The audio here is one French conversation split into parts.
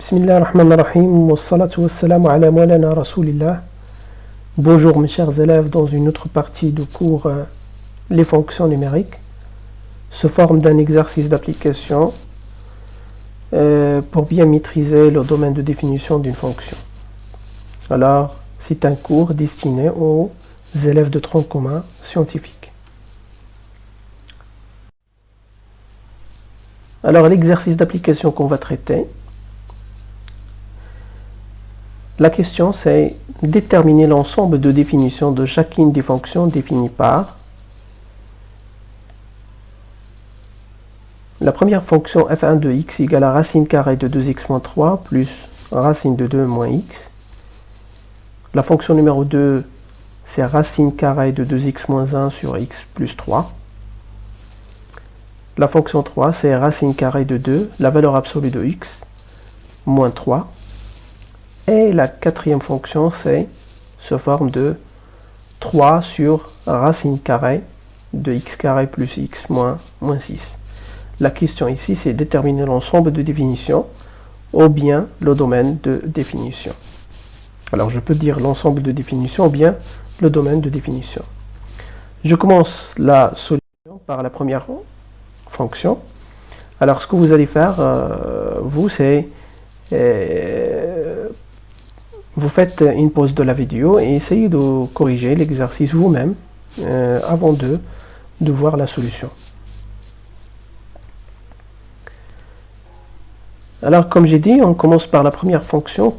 Bismillah ar-Rahman ar-Rahim, wa salatu wa salamu ala maulana Rasulillah. Bonjour mes chers élèves, dans une autre partie du cours les fonctions numériques, sous forme d'un exercice d'application pour bien maîtriser le domaine de définition d'une fonction. Alors, c'est un cours destiné aux élèves de tronc commun scientifique. Alors, l'exercice d'application qu'on va traiter, la question c'est déterminer l'ensemble de définitions de chacune des fonctions définies par la première fonction f1 de x égale à racine carrée de 2x moins 3 plus racine de 2 moins x. La fonction numéro 2 c'est racine carrée de 2x moins 1 sur x plus 3. La fonction 3 c'est racine carrée de 2, la valeur absolue de x, moins 3. Et la quatrième fonction, c'est sous forme de 3 sur racine carrée de x carré plus x moins 6. La question ici, c'est déterminer l'ensemble de définitions ou bien le domaine de définition. Alors, je peux dire l'ensemble de définitions ou bien le domaine de définition. Je commence la solution par la première fonction. Alors, ce que vous allez faire, vous, c'est... vous faites une pause de la vidéo et essayez de corriger l'exercice vous-même avant de voir la solution. Alors, comme j'ai dit, on commence par la première fonction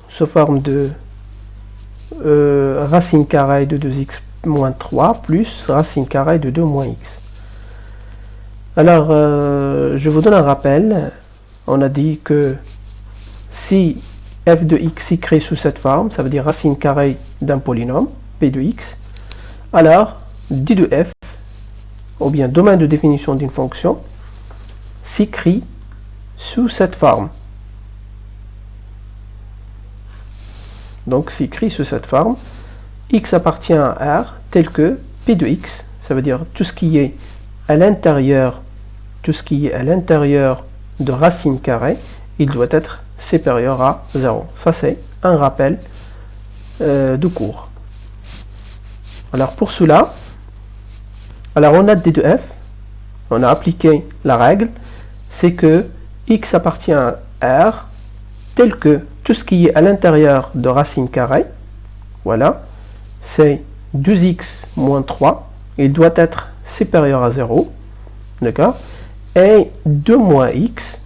sous forme de racine carrée de 2x moins 3 plus racine carrée de 2 moins x. Alors, je vous donne un rappel. On a dit que si f de x s'écrit sous cette forme, ça veut dire racine carrée d'un polynôme, p de x, alors d de f, ou bien domaine de définition d'une fonction, s'écrit sous cette forme. Donc s'écrit sous cette forme, x appartient à R tel que p de x, ça veut dire tout ce qui est à l'intérieur, de racine carrée, il doit être supérieur à 0. Ça, c'est un rappel de cours. Alors, pour cela, alors on a d de f, on a appliqué la règle, c'est que x appartient à R tel que tout ce qui est à l'intérieur de racine carrée, voilà, c'est 2x moins 3, il doit être supérieur à 0, d'accord, et 2 moins x,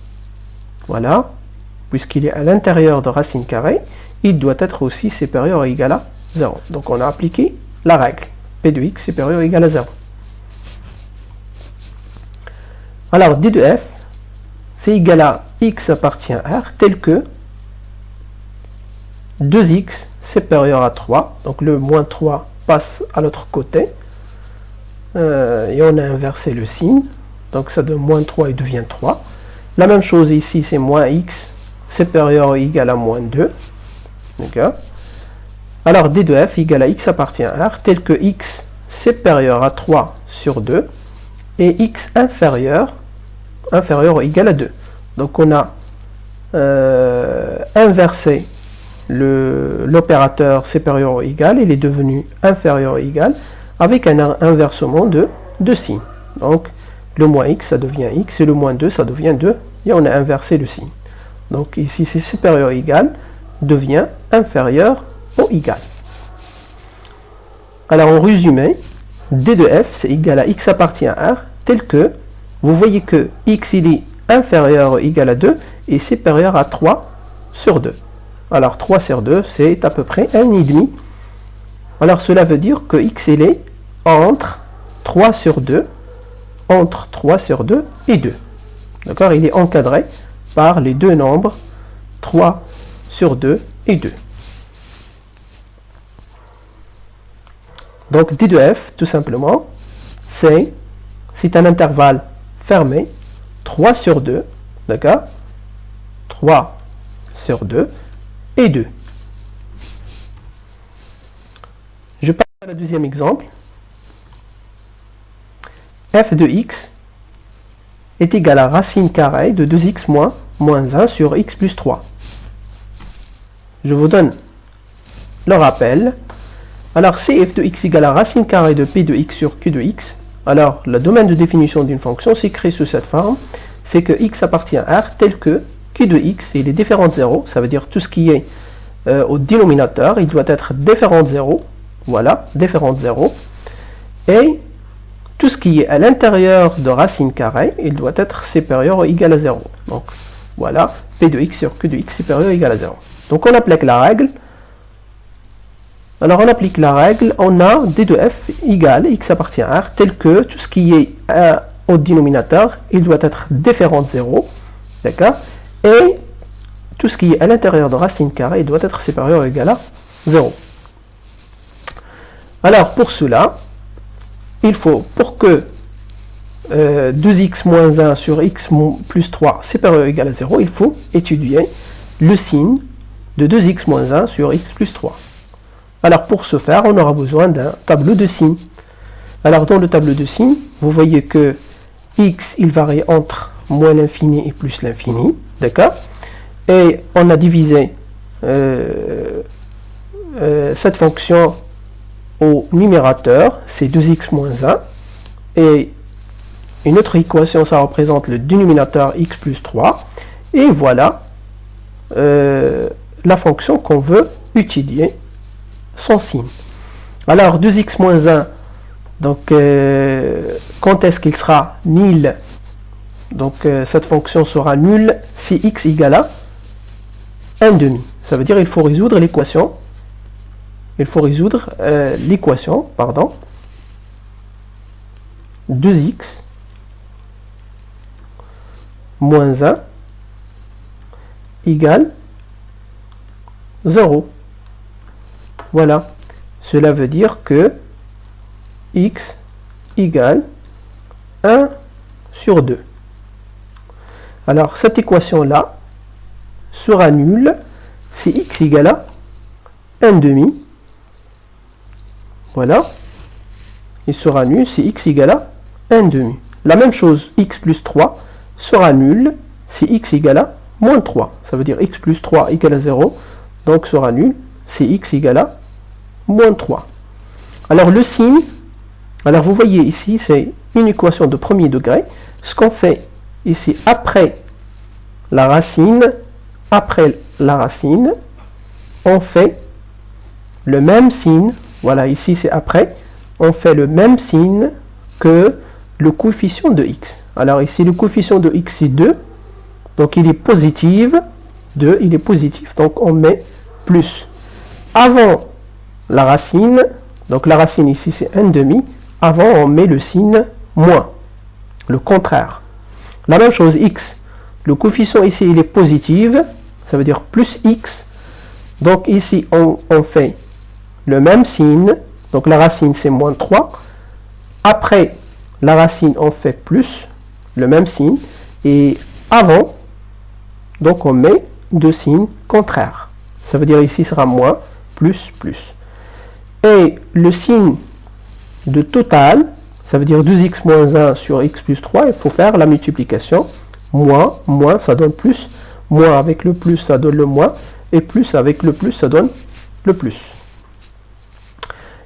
voilà, puisqu'il est à l'intérieur de racine carrée, il doit être aussi supérieur ou égal à 0. Donc on a appliqué la règle. P de x supérieur ou égal à 0. Alors d de f, c'est égal à x appartient à R, tel que 2x supérieur à 3. Donc le moins 3 passe à l'autre côté. Et on a inversé le signe. Donc ça de moins 3 il devient 3. La même chose ici, c'est moins x supérieur ou égal à moins 2. D'accord. Alors d de f égale à x appartient à R, tel que x supérieur à 3 sur 2 et x inférieur ou égal à 2. Donc on a inversé l'opérateur supérieur ou égal, il est devenu inférieur ou égal avec un inversement de signe. Donc le moins x ça devient x et le moins 2 ça devient 2 et on a inversé le signe. Donc ici, c'est supérieur ou égal devient inférieur ou égal. Alors en résumé, d de f c'est égal à x appartient à R, tel que, vous voyez que x il est inférieur ou égal à 2 et supérieur à 3 sur 2. Alors 3 sur 2 c'est à peu près 1,5. Alors cela veut dire que x il est entre 3 sur 2 et 2. D'accord, il est encadré par les deux nombres 3 sur 2 et 2. Donc d de f, tout simplement, c'est un intervalle fermé, 3 sur 2, d'accord, 3 sur 2 et 2. Je passe à le deuxième exemple. F de x est égal à racine carrée de 2x moins moins 1 sur x plus 3. Je vous donne le rappel. Alors, si f de x égale à racine carrée de p de x sur q de x, alors le domaine de définition d'une fonction s'écrit sous cette forme, c'est que x appartient à R tel que q de x, il est différent de 0, ça veut dire tout ce qui est au dénominateur, il doit être différent de 0, voilà, différent de 0, et tout ce qui est à l'intérieur de racine carrée, il doit être supérieur ou égal à 0. Donc, voilà, p de x sur q de x supérieur ou égal à 0. Donc, on applique la règle. Alors, on applique la règle, on a d de f égale x appartient à R, tel que tout ce qui est au dénominateur, il doit être différent de 0, d'accord? Et tout ce qui est à l'intérieur de racine carrée, il doit être supérieur ou égal à 0. Alors, pour cela, il faut, pour que 2x moins 1 sur x plus 3 supérieur ou égal à 0, il faut étudier le signe de 2x moins 1 sur x plus 3. Alors, pour ce faire, on aura besoin d'un tableau de signes. Alors, dans le tableau de signes, vous voyez que x, il varie entre moins l'infini et plus l'infini, d'accord? Et on a divisé cette fonction au numérateur, c'est 2x moins 1, et une autre équation, ça représente le dénominateur x plus 3, et voilà la fonction qu'on veut étudier, son signe. Alors 2x moins 1, donc quand est-ce qu'il sera nul? Donc cette fonction sera nulle si x égale à 1,5. Ça veut dire qu'il faut résoudre l'équation. Il faut résoudre l'équation, pardon. 2x moins 1 égale 0. Voilà. Cela veut dire que x égale 1 sur 2. Alors, cette équation-là sera nulle si x égale à 1,5. Voilà. Il sera nul si x égale à 1,5. La même chose, x plus 3 sera nul si x égale à moins 3. Ça veut dire x plus 3 égale à 0. Donc, sera nul si x égale à moins 3. Alors, le signe, alors vous voyez ici, c'est une équation de premier degré. Ce qu'on fait ici, après la racine, on fait le même signe. Voilà, ici c'est après. On fait le même signe que le coefficient de x. Alors ici, le coefficient de x c'est 2. Donc il est positif. 2, il est positif. Donc on met plus. Avant la racine, donc la racine ici c'est 1,5. Avant on met le signe moins. Le contraire. La même chose, x. Le coefficient ici, il est positif. Ça veut dire plus x. Donc ici, on fait le même signe. Donc la racine, c'est moins 3. Après la racine, on fait plus. Le même signe. Et avant, donc on met deux signes contraires. Ça veut dire ici sera moins, plus, plus. Et le signe de total, ça veut dire 2x moins 1 sur x plus 3, il faut faire la multiplication. Moins, moins, ça donne plus. Moins avec le plus, ça donne le moins. Et plus avec le plus, ça donne le plus.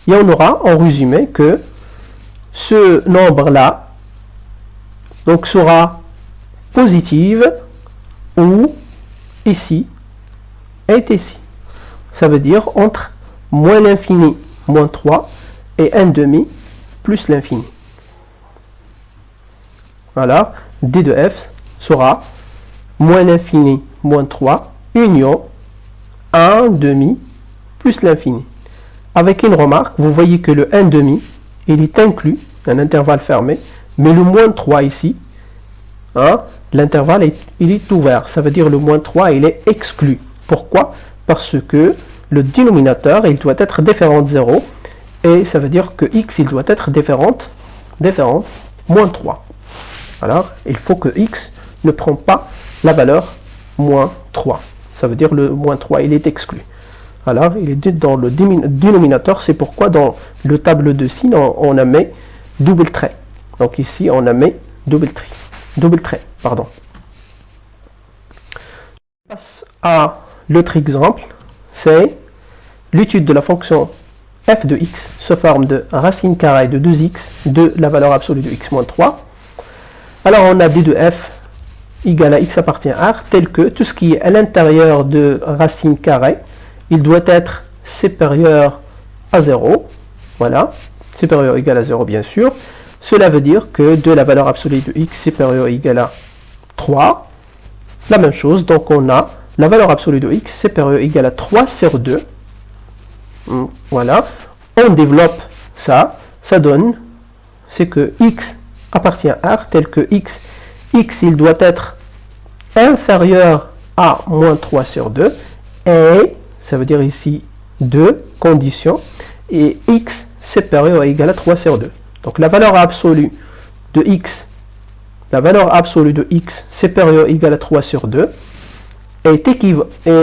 Et on aura en résumé que ce nombre-là donc sera positif ou ici est ici. Ça veut dire entre moins l'infini, moins 3, et 1,5 plus l'infini. Voilà, d de f sera moins l'infini, moins 3, union 1,5 plus l'infini. Avec une remarque, vous voyez que le 1,5, il est inclus, un intervalle fermé, mais le moins 3 ici, hein, l'intervalle il est ouvert. Ça veut dire le moins 3, il est exclu. Pourquoi? Parce que le dénominateur, il doit être différent de 0, et ça veut dire que x, il doit être différent, moins 3. Alors, il faut que x ne prend pas la valeur moins 3. Ça veut dire le moins 3, il est exclu. Alors, il est dans le dénominateur, c'est pourquoi dans le tableau de signes, on a mis double trait. Donc ici, on a mis double trait. Pardon. passe à l'autre exemple, c'est l'étude de la fonction f de x sous forme de racine carrée de 2x de la valeur absolue de x moins 3. Alors on a d de f égale à x appartient à R, tel que tout ce qui est à l'intérieur de racine carrée, il doit être supérieur à 0. Voilà, supérieur ou égal à 0 bien sûr. Cela veut dire que de la valeur absolue de x supérieur ou égal à 3, la même chose, donc on a la valeur absolue de x supérieure ou égale à 3 sur 2. Voilà, on développe ça, ça donne, c'est que x appartient à R, tel que x il doit être inférieur à moins 3 sur 2, et ça veut dire ici deux conditions, et x supérieur ou égal à 3 sur 2. Donc la valeur absolue de x supérieur ou égal à 3 sur 2 est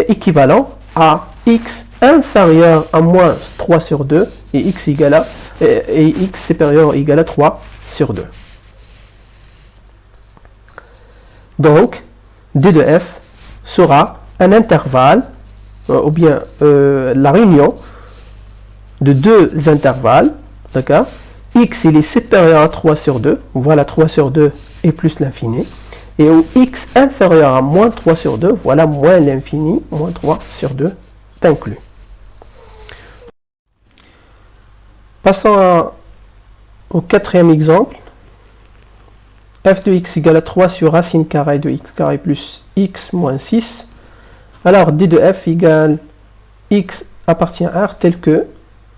équivalent à x inférieur à moins 3 sur 2 et x supérieur ou égal à 3 sur 2. Donc, d de f sera un intervalle, ou bien la réunion de deux intervalles, d'accord. X il est supérieur à 3 sur 2, voilà 3 sur 2 et plus l'infini, et où x inférieur à moins 3 sur 2, voilà moins l'infini, moins 3 sur 2 est inclus. Passons au quatrième exemple. F de x égale à 3 sur racine carrée de x carré plus x moins 6. Alors d de f égale x appartient à R, tel que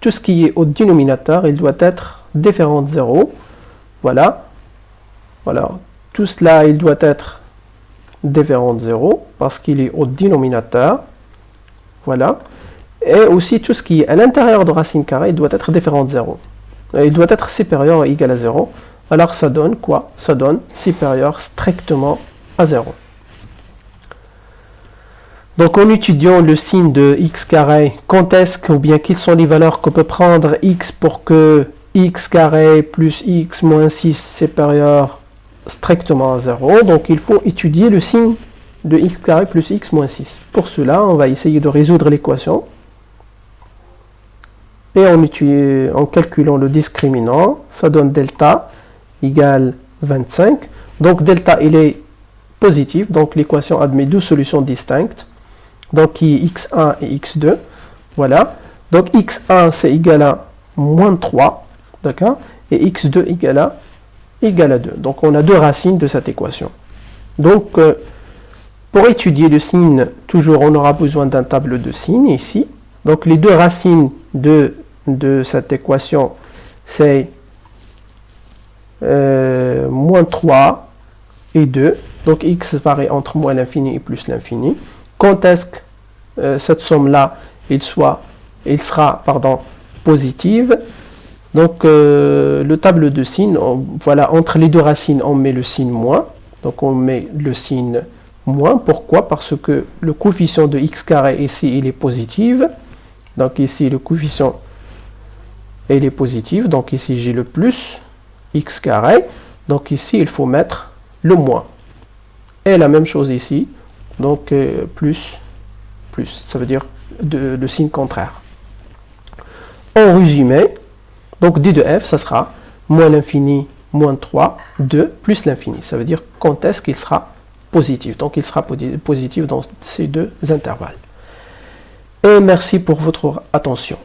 tout ce qui est au dénominateur, il doit être différent de 0. Voilà. Voilà. Tout cela, il doit être différent de 0 parce qu'il est au dénominateur. Voilà. Et aussi, tout ce qui est à l'intérieur de racine carrée, il doit être différent de 0. Il doit être supérieur ou égal à 0. Alors, ça donne quoi? Ça donne supérieur strictement à 0. Donc, en étudiant le signe de x carré, quand est-ce que, ou bien quelles sont les valeurs qu'on peut prendre x pour que x carré plus x moins 6 supérieur strictement à 0. Donc, il faut étudier le signe de x carré plus x moins 6. Pour cela, on va essayer de résoudre l'équation. Et en calculant le discriminant, ça donne delta égale 25. Donc, delta, il est positif. Donc, l'équation admet deux solutions distinctes. Donc, qui est x1 et x2. Voilà. Donc, x1, c'est égal à moins 3. D'accord? Et x2 égal à 2. Donc, on a deux racines de cette équation. Donc, pour étudier le signe, toujours, on aura besoin d'un tableau de signes ici. Donc, les deux racines de cette équation, c'est moins 3 et 2. Donc, x varie entre moins l'infini et plus l'infini. Quand est-ce que cette somme-là, il sera positive? Donc, le tableau de signes, voilà, entre les deux racines, on met le signe moins. Donc, on met le signe moins. Pourquoi? Parce que le coefficient de x carré ici, il est positif. Donc, ici, le coefficient, il est positif. Donc, ici, j'ai le plus x carré. Donc, ici, il faut mettre le moins. Et la même chose ici. Donc, plus, ça veut dire le signe contraire. En résumé, donc d de f, ça sera moins l'infini, moins 3, 2, plus l'infini. Ça veut dire quand est-ce qu'il sera positif. Donc, il sera positif dans ces deux intervalles. Et merci pour votre attention.